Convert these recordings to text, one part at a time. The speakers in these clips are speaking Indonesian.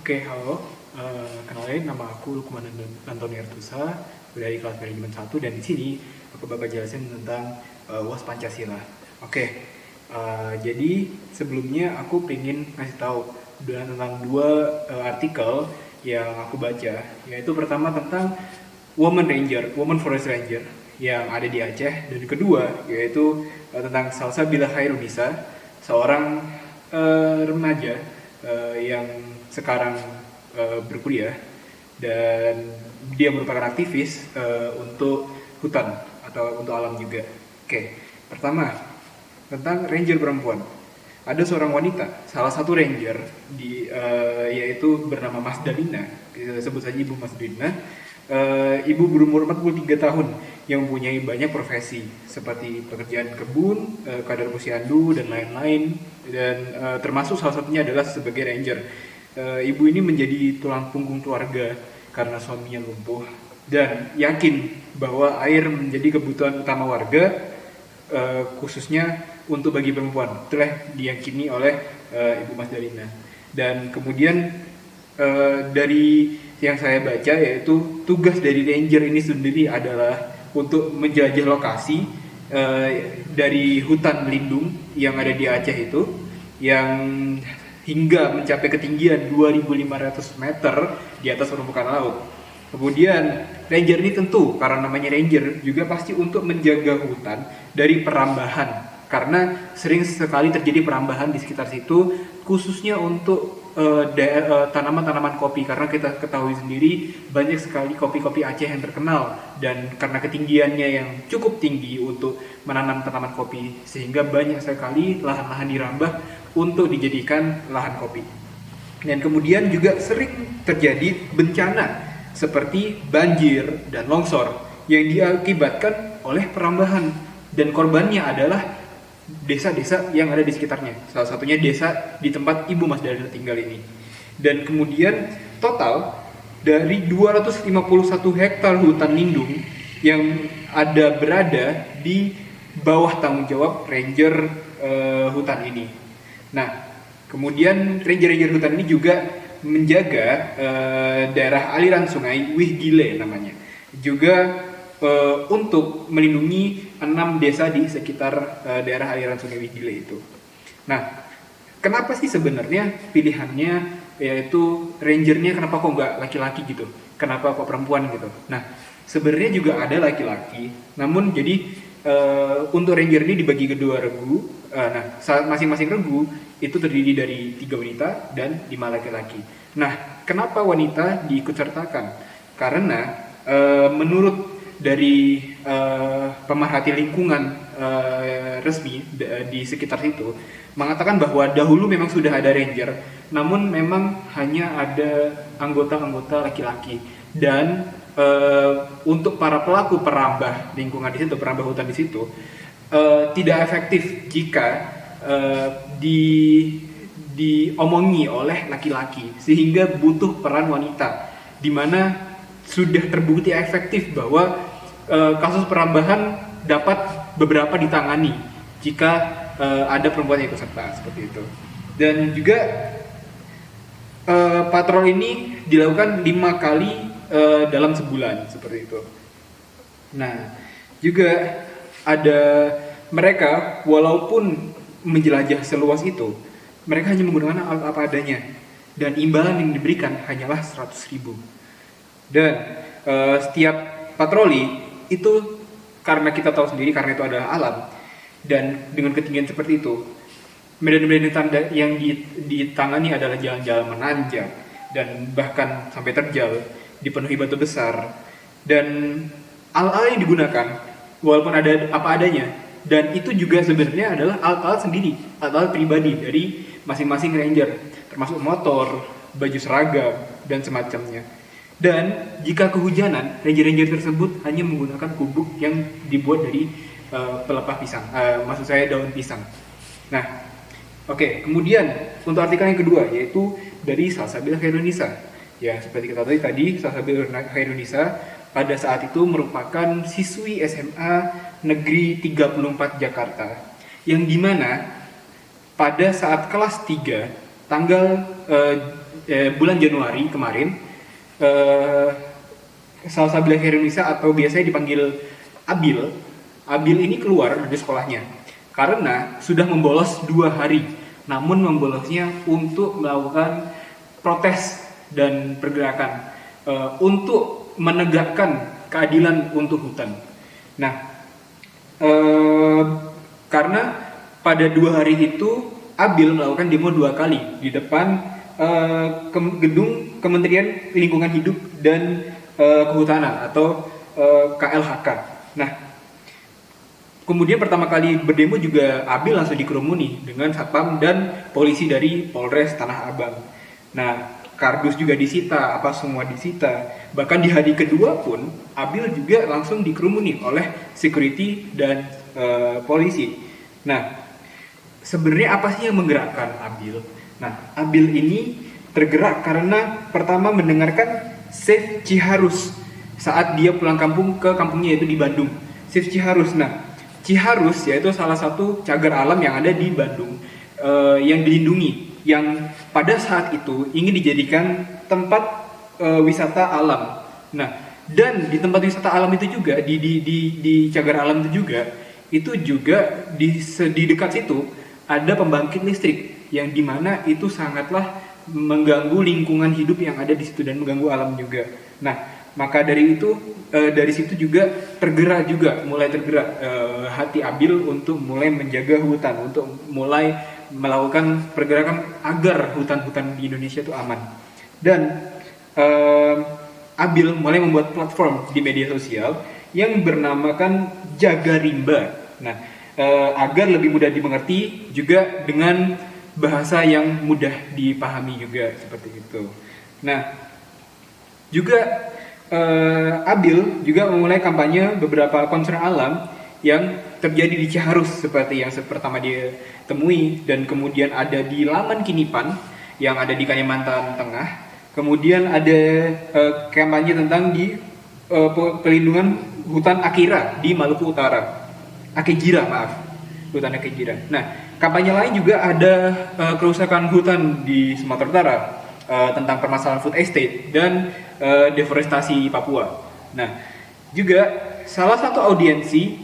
Oke, halo. Kenalin, nama aku Lukman Antoni Artusa dari kelas manajemen 1 dan di sini aku bakal jelasin tentang UAS Pancasila. Oke, jadi sebelumnya aku pengen ngasih tahu tentang dua artikel yang aku baca, yaitu pertama tentang Women Forest Ranger yang ada di Aceh, dan kedua yaitu tentang Salsabila Khairunisa, seorang remaja yang sekarang berkuliah dan dia merupakan aktivis untuk hutan atau untuk alam juga. Oke, pertama tentang ranger perempuan. Ada seorang wanita, salah satu ranger yaitu bernama Mas Dalina, kita sebut saja Ibu Mas Dalina. Ibu berumur 43 tahun yang mempunyai banyak profesi seperti pekerjaan kebun, kadar posyandu dan lain-lain, dan termasuk salah satunya adalah sebagai ranger. Ibu ini menjadi tulang punggung keluarga karena suaminya lumpuh dan yakin bahwa air menjadi kebutuhan utama warga, khususnya untuk bagi perempuan. Itulah diyakini oleh Ibu Mas Dalina. Dan kemudian dari yang saya baca, yaitu tugas dari ranger ini sendiri adalah untuk menjelajah lokasi dari hutan lindung yang ada di Aceh itu, yang hingga mencapai ketinggian 2.500 meter di atas permukaan laut. Kemudian ranger ini tentu karena namanya ranger juga pasti untuk menjaga hutan dari perambahan, karena sering sekali terjadi perambahan di sekitar situ, khususnya untuk tanaman-tanaman kopi, karena kita ketahui sendiri banyak sekali kopi-kopi Aceh yang terkenal, dan karena ketinggiannya yang cukup tinggi untuk menanam tanaman kopi, sehingga banyak sekali lahan-lahan dirambah untuk dijadikan lahan kopi. Dan kemudian juga sering terjadi bencana seperti banjir dan longsor yang diakibatkan oleh perambahan, dan korbannya adalah desa-desa yang ada di sekitarnya. Salah satunya desa di tempat Ibu Mas Dalina tinggal ini. Dan kemudian total dari 251 hektar hutan lindung yang berada di bawah tanggung jawab ranger hutan ini. Nah, kemudian ranger-ranger hutan ini juga menjaga daerah aliran sungai Wih Gile namanya. Juga untuk melindungi 6 desa di sekitar daerah aliran sungai Wih Gile itu. Nah, kenapa sih sebenarnya pilihannya yaitu rangernya kenapa kok nggak laki-laki gitu? Kenapa kok perempuan gitu? Nah, sebenarnya juga ada laki-laki, namun jadi untuk ranger ini dibagi ke 2 regu. Nah, masing-masing regu itu terdiri dari 3 wanita dan 5 laki-laki. Nah, kenapa wanita diikutsertakan? Karena menurut dari pemerhati lingkungan resmi di sekitar situ mengatakan bahwa dahulu memang sudah ada ranger, namun memang hanya ada anggota-anggota laki-laki, dan untuk para pelaku perambah lingkungan di situ, perambah hutan di situ, tidak efektif jika diomongi oleh laki-laki, sehingga butuh peran wanita, di mana sudah terbukti efektif bahwa kasus perambahan dapat beberapa ditangani jika ada perempuan yang ikut serta seperti itu. Dan juga patrol ini dilakukan 5 kali dalam sebulan seperti itu. Nah, juga ada mereka walaupun menjelajah seluas itu, mereka hanya menggunakan alat apa adanya, dan imbalan yang diberikan hanyalah 100.000. Dan setiap patroli itu, karena kita tahu sendiri, karena itu adalah alam, dan dengan ketinggian seperti itu, medan-medan yang ditangani adalah jalan-jalan menanjak dan bahkan sampai terjal, dipenuhi batu besar, dan alat-alat yang digunakan walaupun ada apa adanya, dan itu juga sebenarnya adalah alat-alat sendiri, alat-alat pribadi dari masing-masing ranger, termasuk motor, baju seragam, dan semacamnya. Dan jika kehujanan, ranger-ranger tersebut hanya menggunakan kubuk yang dibuat dari pelepah pisang, maksud saya daun pisang. Nah, oke. Kemudian untuk artikel yang kedua, yaitu dari Salsabila Khairunisa. Ya, seperti kita tahu tadi, Salsabila Khairunisa pada saat itu merupakan siswi SMA Negeri 34 Jakarta, yang dimana pada saat kelas 3 tanggal bulan Januari kemarin, Salsabila Khairunisa atau biasanya dipanggil Abil. Abil ini keluar dari sekolahnya karena sudah membolos 2 hari. Namun membolosnya untuk melakukan protes dan pergerakan untuk menegakkan keadilan untuk hutan. Nah, karena pada 2 hari itu Abil melakukan demo 2 kali di depan gedung Kementerian Lingkungan Hidup dan Kehutanan atau KLHK. Nah, kemudian pertama kali berdemo juga Abil langsung dikerumuni dengan satpam dan polisi dari Polres Tanah Abang. Nah, kardus juga disita, apa semua disita. Bahkan di hari kedua pun Abil juga langsung dikerumuni oleh security dan polisi. Nah, sebenarnya apa sih yang menggerakkan Abil? Nah, Abil ini tergerak karena pertama mendengarkan Save Ciharus saat dia pulang kampung ke kampungnya yaitu di Bandung. Save Ciharus. Nah, Ciharus yaitu salah satu cagar alam yang ada di Bandung yang dilindungi, yang pada saat itu ingin dijadikan tempat wisata alam. Nah, dan di tempat wisata alam itu juga di cagar alam itu juga di dekat situ ada pembangkit listrik yang dimana itu sangatlah mengganggu lingkungan hidup yang ada di situ dan mengganggu alam juga. Nah, maka dari itu dari situ juga mulai tergerak hati Abil untuk mulai menjaga hutan, untuk mulai melakukan pergerakan agar hutan-hutan di Indonesia itu aman. Dan Abil mulai membuat platform di media sosial yang bernamakan Jaga Rimba. Nah, agar lebih mudah dimengerti juga dengan bahasa yang mudah dipahami juga seperti itu. Nah, juga Abil juga memulai kampanye beberapa concern alam yang terjadi di Ciharus seperti yang pertama dia temui, dan kemudian ada di Laman Kinipan yang ada di Kalimantan Tengah. Kemudian ada kampanye tentang di pelindungan hutan Akira di Maluku Utara. Hutan Akejira. Nah, kampanye lain juga ada kerusakan hutan di Sumatera Utara, tentang permasalahan food estate dan deforestasi Papua. Nah, juga salah satu audiensi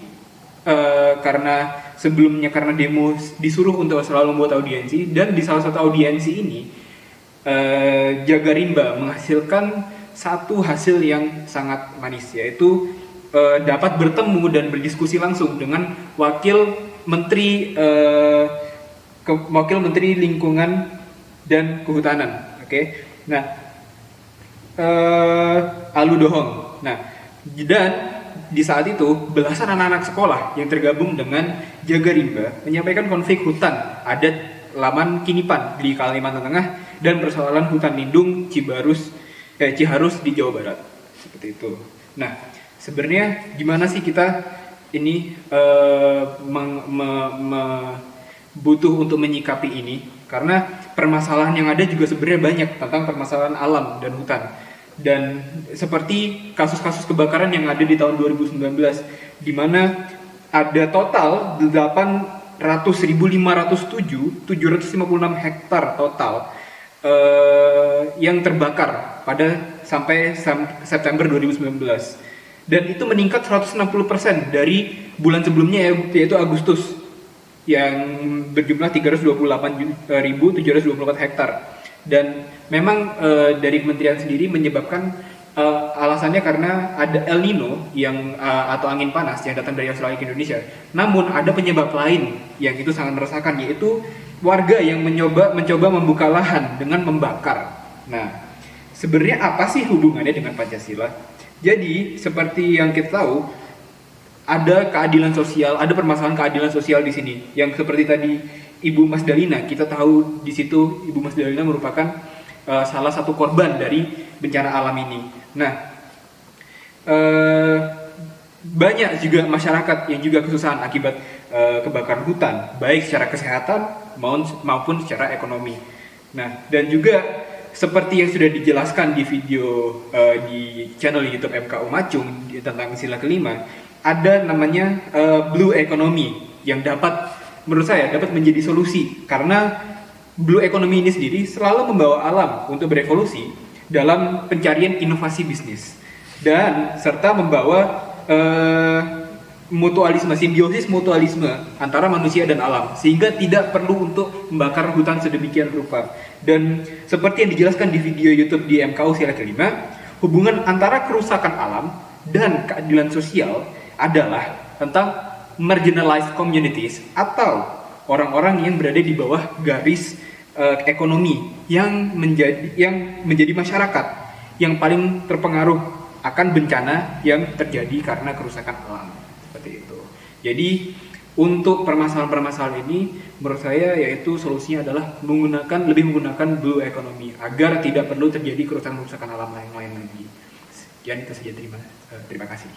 karena sebelumnya karena demo disuruh untuk selalu membuat audiensi, dan di salah satu audiensi ini Jaga Rimba menghasilkan satu hasil yang sangat manis, yaitu dapat bertemu dan berdiskusi langsung dengan Wakil Menteri Lingkungan dan Kehutanan, Nah, Alu Dohong. Nah, dan di saat itu belasan anak-anak sekolah yang tergabung dengan Jaga Rimba menyampaikan konflik hutan adat Laman Kinipan di Kalimantan Tengah dan persoalan hutan lindung Ciharus di Jawa Barat, seperti itu. Nah, sebenarnya gimana sih kita ini butuh untuk menyikapi ini, karena permasalahan yang ada juga sebenarnya banyak tentang permasalahan alam dan hutan. Dan seperti kasus-kasus kebakaran yang ada di tahun 2019, di mana ada total 800.507 756 hektar total yang terbakar pada sampai September 2019. Dan itu meningkat 160% dari bulan sebelumnya, yaitu Agustus, yang berjumlah 328.724 hektar. Dan memang dari kementerian sendiri menyebabkan alasannya karena ada El Nino atau angin panas yang datang dari Australia ke Indonesia. Namun ada penyebab lain yang itu sangat meresahkan, yaitu warga yang mencoba membuka lahan dengan membakar. Nah, sebenarnya apa sih hubungannya dengan Pancasila? Jadi, seperti yang kita tahu, ada keadilan sosial, ada permasalahan keadilan sosial di sini. Yang seperti tadi Ibu Mas Dalina, kita tahu di situ Ibu Mas Dalina merupakan salah satu korban dari bencana alam ini. Nah, banyak juga masyarakat yang juga kesusahan akibat kebakaran hutan, baik secara kesehatan maupun secara ekonomi. Nah, dan juga seperti yang sudah dijelaskan di video di channel YouTube MKU Macung tentang sila kelima, ada namanya blue economy yang menurut saya dapat menjadi solusi, karena Blue economy ini sendiri selalu membawa alam untuk berevolusi dalam pencarian inovasi bisnis dan serta membawa mutualisme, simbiosis mutualisme antara manusia dan alam, sehingga tidak perlu untuk membakar hutan sedemikian rupa. Dan seperti yang dijelaskan di video YouTube di MKU sila kelima, hubungan antara kerusakan alam dan keadilan sosial adalah tentang marginalized communities atau orang-orang yang berada di bawah garis ekonomi yang menjadi masyarakat yang paling terpengaruh akan bencana yang terjadi karena kerusakan alam, seperti itu. Jadi untuk permasalahan-permasalahan ini menurut saya yaitu solusinya adalah lebih menggunakan blue economy agar tidak perlu terjadi kerusakan alam lain lagi. Sekian itu saja, terima kasih.